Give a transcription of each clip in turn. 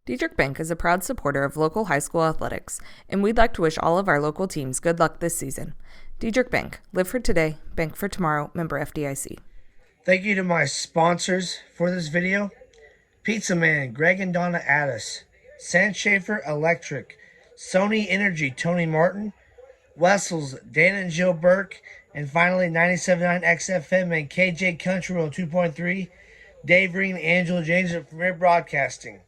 Diedrich Bank is a proud supporter of local high school athletics, and we'd like to wish all of our local teams good luck this season. Diedrich Bank, live for today, bank for tomorrow, member FDIC. Thank you to my sponsors for this video. Pizza Man, Greg and Donna Addis, Sandschafer Electric, Sony Energy, Tony Martin, Wessels, Dan and Jill Burke, and finally 97.9 XFM and KJ Country Road 2.3, Dave Green, Angela James of Premier Broadcasting.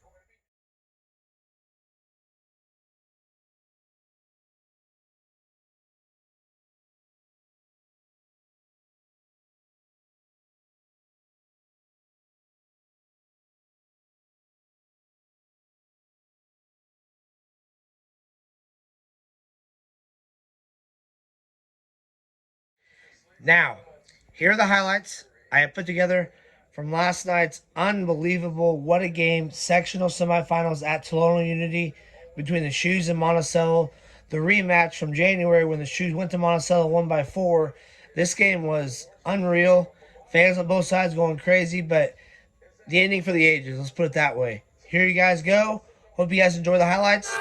Now, here are the highlights I have put together from last night's unbelievable what a game sectional semifinals at Tolono Unity between the Shoes and Monticello. The rematch from January when the Shoes went to Monticello, won by 4. This game was unreal. Fans on both sides going crazy, but the ending for the ages, let's put it that way. Here you guys go. Hope you guys enjoy the highlights.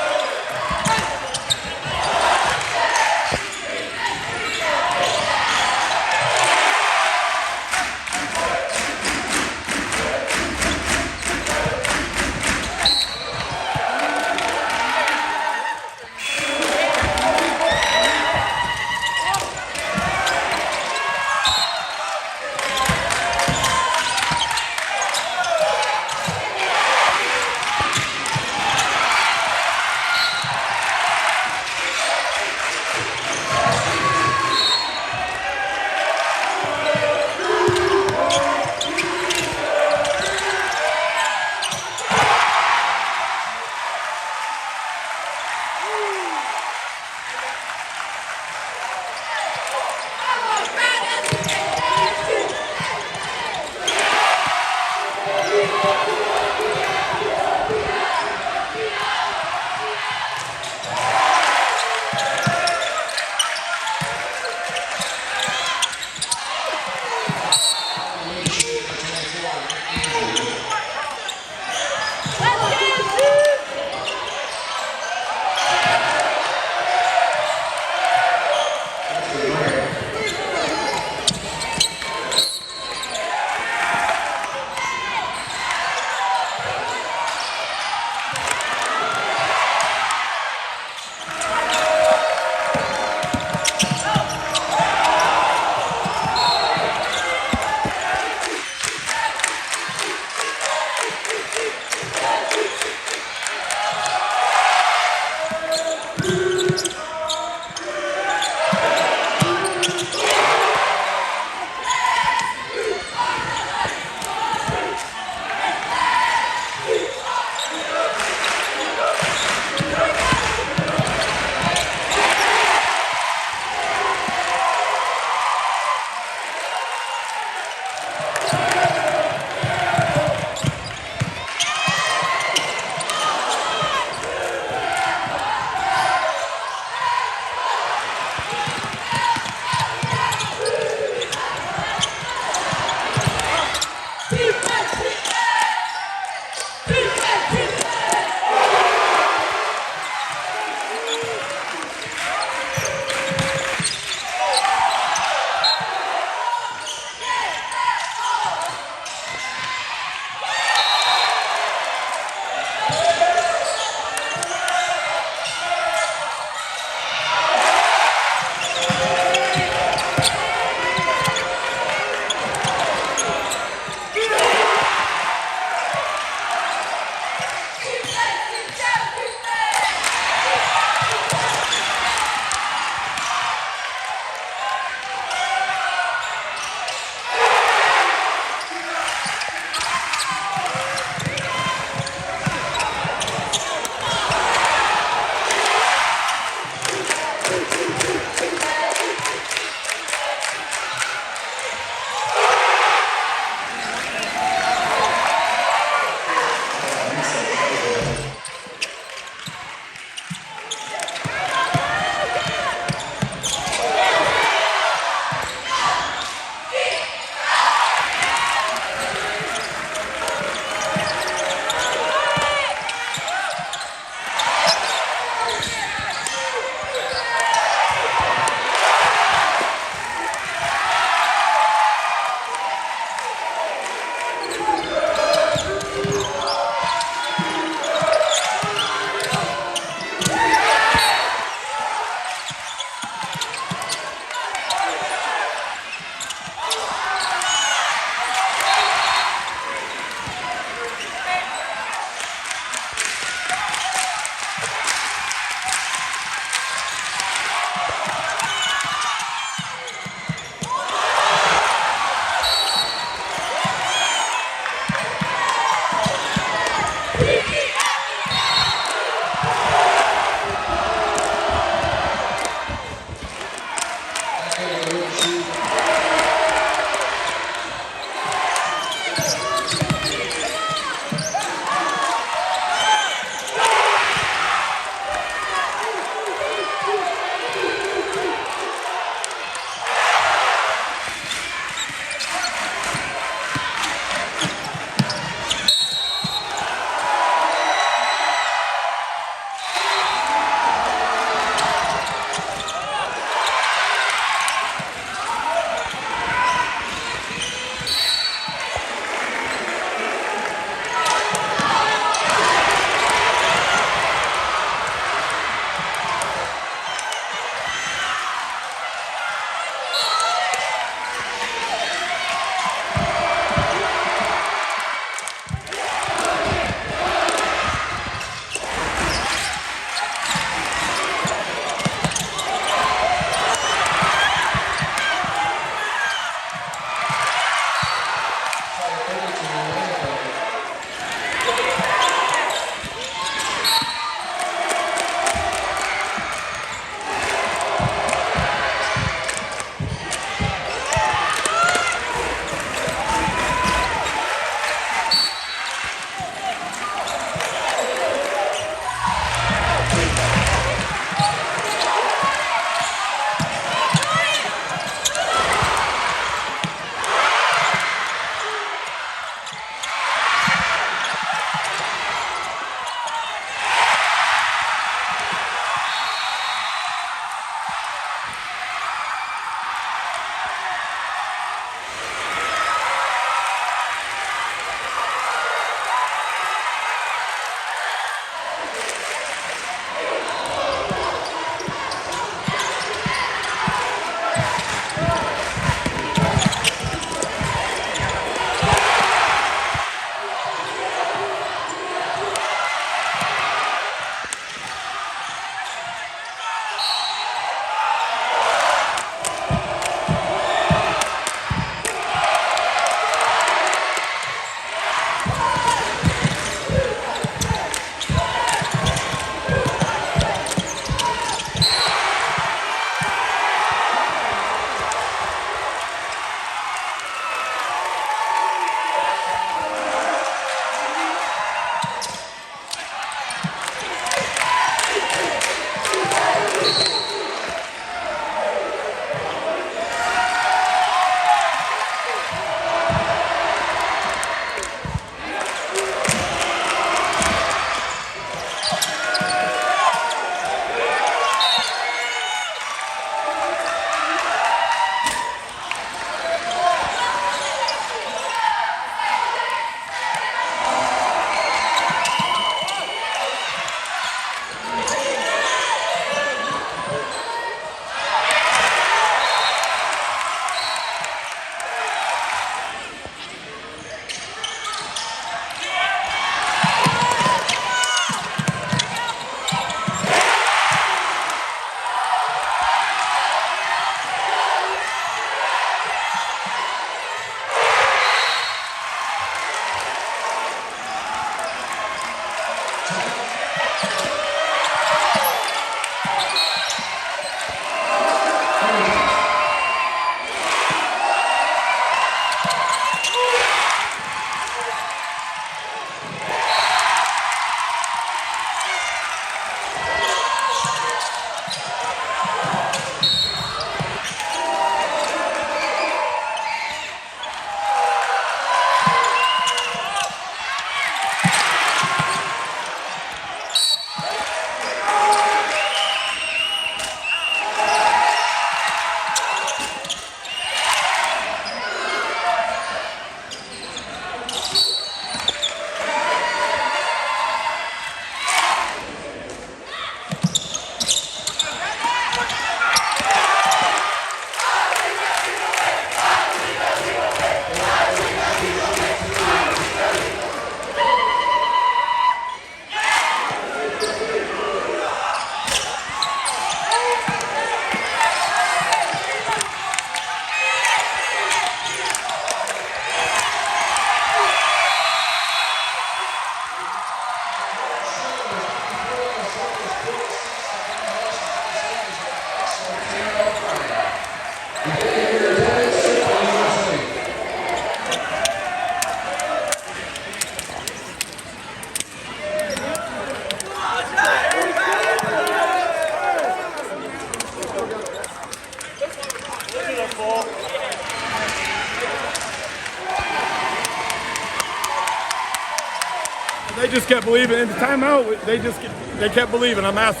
just kept believing. In the timeout, they kept believing. I asked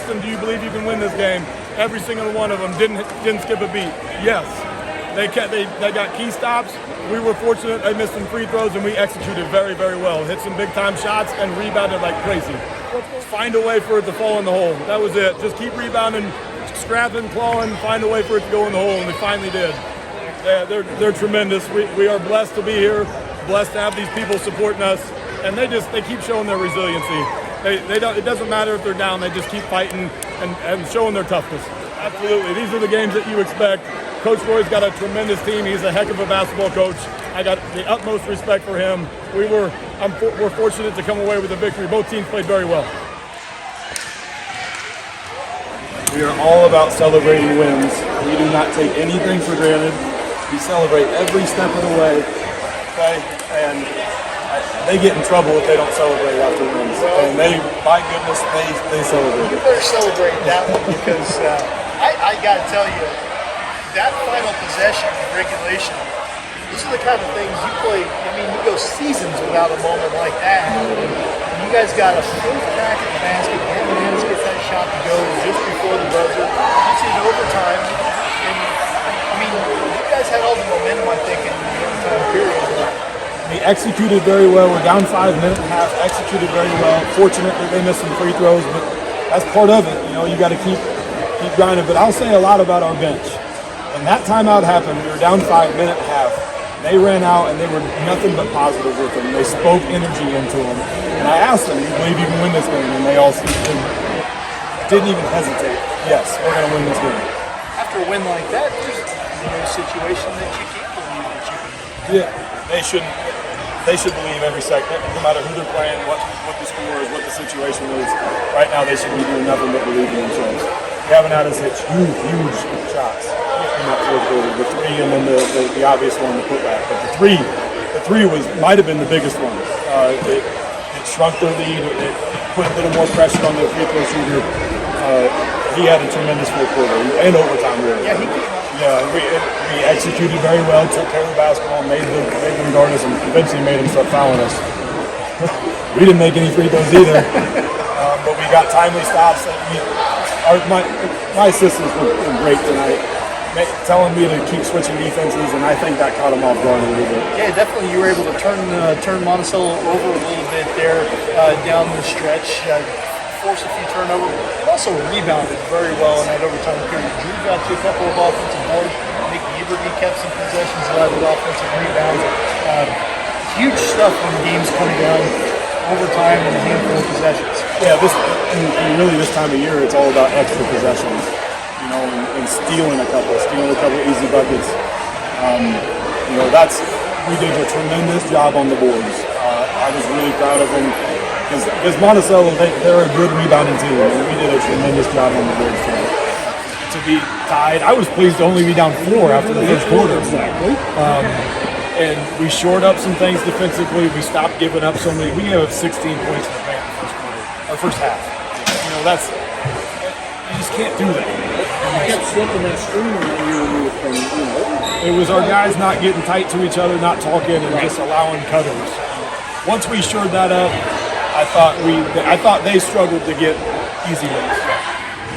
them, do you believe you can win this game? Every single one of them didn't skip a beat. Yes. They got key stops. We were fortunate. They missed some free throws, and we executed very, very well. Hit some big-time shots and rebounded like crazy. Find a way for it to fall in the hole. That was it. Just keep rebounding, scrapping, clawing, find a way for it to go in the hole, and we finally did. Yeah, they're tremendous. We are blessed to be here, blessed to have these people supporting us, and they keep showing their resiliency. It doesn't matter if they're down. They just keep fighting and showing their toughness. Absolutely. These are the games that you expect. Coach Roy's got a tremendous team. He's a heck of a basketball coach. I got the utmost respect for him. We're fortunate to come away with a victory. Both teams played very well. We are all about celebrating wins. We do not take anything for granted. We celebrate every step of the way. Okay? And they get in trouble if they don't celebrate after wins. And by goodness, they celebrate. You better celebrate that one because I got to tell you, that final possession of regulation, these are the kind of things you play. I mean, you go seasons without a moment like that. And you guys got a full crack at the basket. Hernandez gets that shot to go just before the buzzer. Gets in overtime. And, I mean, you guys had all the momentum, I think, in the overtime period. We executed very well. We're down 5 minutes and a half. Executed very well. Fortunately, they missed some free throws, but that's part of it. You got to keep grinding. But I'll say a lot about our bench. When that timeout happened, we were down 5 minutes and a half. They ran out, and they were nothing but positive with them. They spoke energy into them. And I asked them, "You believe you can win this game?" And they all didn't even hesitate. Yes, we're going to win this game. After a win like that, there's no situation that you can't believe that you can win. Yeah, they should believe every second, no matter who they're playing, what the score is, what the situation is. Right now, they should be doing nothing but believing in themselves. They haven't had us hit huge shots in that fourth quarter. The three, and then the obvious one, the putback. But the three might have been the biggest one. It shrunk their lead. It put a little more pressure on their free throw shooter. He had a tremendous fourth quarter and overtime. Really. Yeah, he came out. Yeah, we executed very well, took care of the basketball, made them guard us, and eventually made them start fouling us. We didn't make any free throws either, but we got timely stops. My assistants were great tonight, telling me to keep switching defenses, and I think that caught them off guard a little bit. Yeah, definitely. You were able to turn Monticello over a little bit there down the stretch. Force a few turnovers, and also rebounded very well in that overtime period. Drew got you a couple of offensive boards. Nick Eberty kept some possessions alive with offensive rebounds. Huge stuff when the game's coming down overtime and a handful of possessions. Yeah, and really this time of year, it's all about extra possessions, and stealing a couple easy buckets. We did a tremendous job on the boards. I was really proud of them. Because Monticello, they're a good rebounding team, and we did a tremendous job on the boards tonight. To be tied, I was pleased to only be down 4 after the first quarter. Exactly. And we shored up some things defensively. We stopped giving up so many. We gave up 16 points in the paint in the first quarter, or first half. You just can't do that. You kept slipping that screen when you were from, It was our guys not getting tight to each other, not talking, and just allowing cutters. Once we shored that up, I thought they struggled to get easy looks.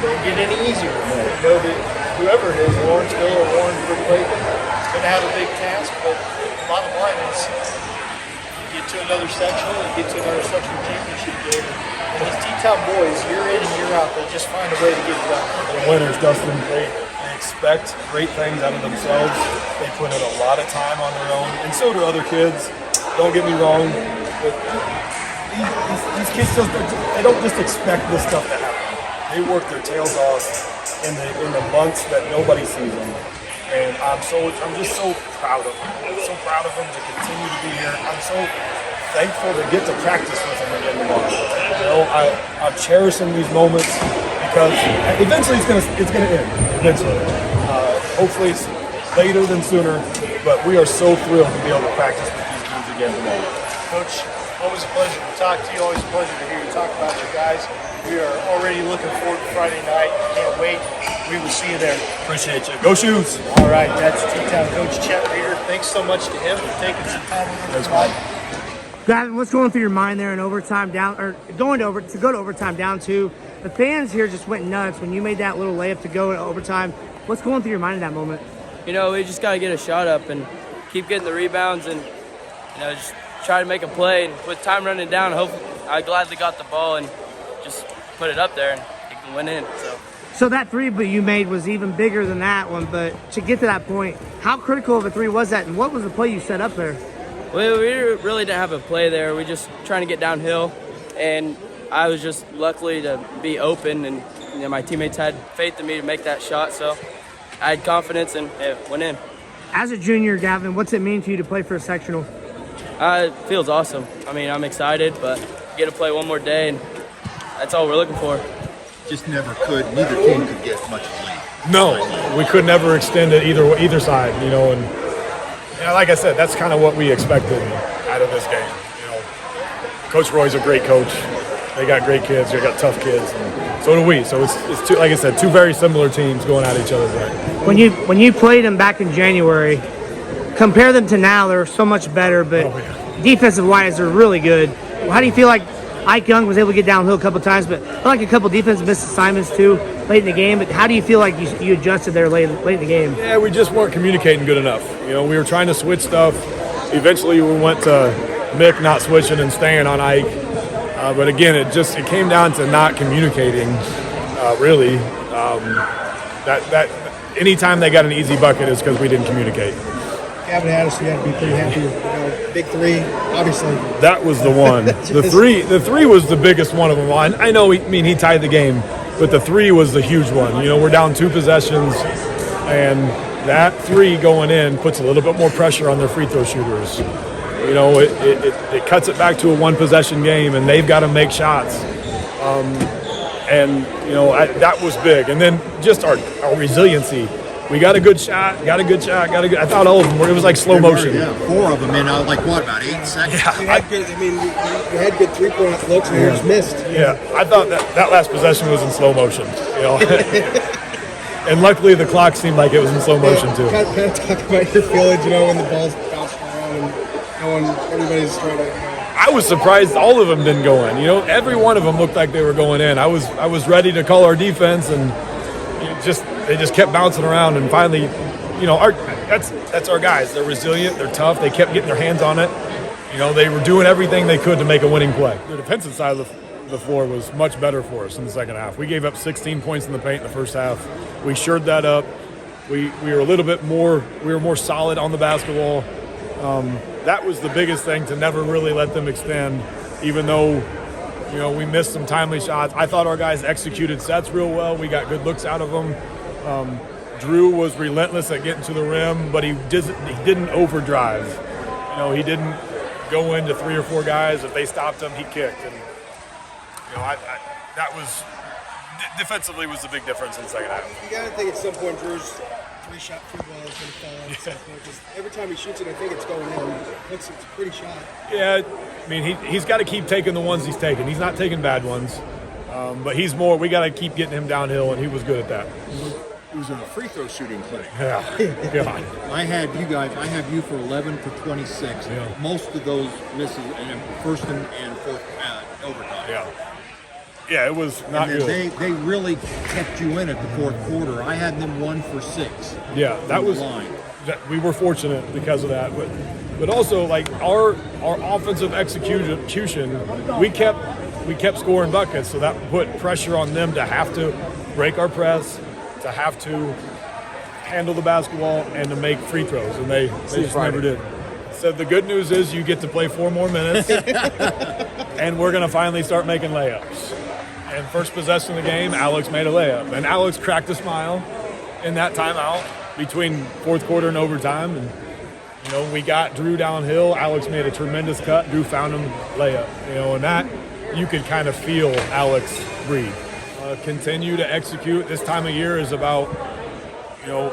Don't get any easier. You know that whoever it is, Lawrenceville or Warrensburg, it's going to have a big task. But the bottom line is, you get to another sectional, you get to another sectional championship game, and these T-Town boys, year in and year out, they just find a way to get it done. The winners, Dustin, they expect great things out of themselves. They put in a lot of time on their own, and so do other kids. Don't get me wrong, but these kids they don't just expect this stuff to happen. They work their tails off in the months that nobody sees them, and I'm just so proud of them. I'm so proud of them to continue to be here. I'm so thankful to get to practice with them again tomorrow. I'm cherishing these moments because eventually it's gonna end. Eventually, hopefully it's later than sooner. But we are so thrilled to be able to practice with these dudes again tomorrow. Coach, always a pleasure to talk to you. Always a pleasure to hear you talk about your guys. We are already looking forward to Friday night. Can't wait. We will see you there. Appreciate you. Go Shoes. All right, that's T-Town Coach Chet Reeder. Thanks so much to him for taking some time with us. Thanks, Mike. Gavin, what's going through your mind there in overtime down, or going to go to overtime down 2? The fans here just went nuts when you made that little layup to go to overtime. What's going through your mind in that moment? We just got to get a shot up and keep getting the rebounds and, just try to make a play. And with time running down, I gladly got the ball and just put it up there and it went in. So that 3 but you made was even bigger than that one, but to get to that point, how critical of a 3 was that, and what was the play you set up there? We really didn't have a play there. We just trying to get downhill, and I was just luckily to be open, and my teammates had faith in me to make that shot, so I had confidence and it went in. As a junior, Gavin, what's it mean to you to play for a sectional? It feels awesome. I'm excited, but get to play one more day, and that's all we're looking for. Just never could. Neither team could get much lead. No, we could never extend it either side, and like I said, that's kind of what we expected out of this game. Coach Roy's a great coach. They got great kids. They got tough kids, and so do we. So it's two, like I said, two very similar teams going at each other's way. When you played them back in January, compare them to now. They're so much better, but defensive wise, they're really good. How do you feel like Ike Young was able to get downhill a couple times, but I like a couple defensive missed assignments too late in the game? But how do you feel like you adjusted there late in the game? Yeah, we just weren't communicating good enough. We were trying to switch stuff. Eventually, we went to Mick not switching and staying on Ike. But again, it came down to not communicating. Really, that anytime they got an easy bucket is because we didn't communicate. Gavin Addison, you got to be pretty happy. Big 3, obviously. That was the one. The three was the biggest one of them all. I know. He tied the game, but the 3 was the huge one. We're down 2 possessions, and that 3 going in puts a little bit more pressure on their free throw shooters. It cuts it back to a 1-possession game, and they've got to make shots. That was big. And then just our resiliency. We got a good shot. I thought all of them were. It was like slow motion. Yeah, 4 of them in about 8 seconds. Yeah, You had good 3-point looks, and yours missed. Yeah, I thought that last possession was in slow motion. And luckily the clock seemed like it was in slow motion too. Kind of talk about your feelings, when the ball's bouncing around and everybody's trying to. I was surprised all of them didn't go in. Every one of them looked like they were going in. I was ready to call our defense, and they just kept bouncing around. And finally, that's our guys. They're resilient. They're tough. They kept getting their hands on it. They were doing everything they could to make a winning play. The defensive side of the floor was much better for us in the second half. We gave up 16 points in the paint in the first half. We shored that up. We were a little bit more. We were more solid on the basketball. That was the biggest thing, to never really let them extend, even though, we missed some timely shots. I thought our guys executed sets real well. We got good looks out of them. Drew was relentless at getting to the rim, but he didn't overdrive. He didn't go into 3 or 4 guys. If they stopped him, he kicked. And, that was defensively was the big difference in the second half. You got to think at some point Drew's 3-shot free ball is going to fall out at some point. Because every time he shoots it, I think it's going in. It's a pretty shot. Yeah, he's got to keep taking the ones he's taking. He's not taking bad ones, but he's more. We got to keep getting him downhill, and he was good at that. It was in a free throw shooting clinic. Yeah, God. I have you for 11 for 26. Yeah. Most of those misses in first and fourth overtime. Yeah, it was not and good. They really kept you in at the fourth quarter. I had them 1 for 6. Yeah, that was. We were fortunate because of that, but also like our offensive execution, we kept scoring buckets, so that put pressure on them to have to break our press, to have to handle the basketball, and to make free throws, and they just never did. So the good news is you get to play 4 more minutes, and we're going to finally start making layups. And first possession of the game, Alex made a layup, and Alex cracked a smile in that timeout between fourth quarter and overtime. And we got Drew downhill. Alex made a tremendous cut. Drew found him layup. And that you could kind of feel Alex breathe. Continue to execute. This time of year is about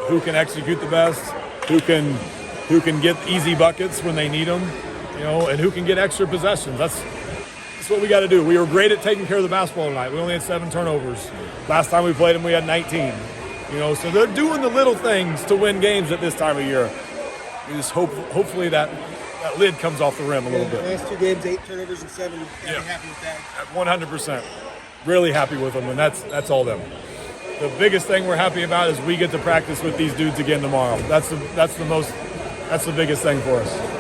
who can execute the best, who can get easy buckets when they need them, and who can get extra possessions. That's what we got to do. We were great at taking care of the basketball tonight. We only had 7 turnovers. Last time we played them, we had 19. So they're doing the little things to win games at this time of year. We just hopefully that that lid comes off the rim a little bit. Last 2 games, 8 turnovers and 7. Gotta Yeah. be happy with that. 100%. Really happy with them, and that's all them. The biggest thing we're happy about is we get to practice with these dudes again tomorrow. That's the biggest thing for us.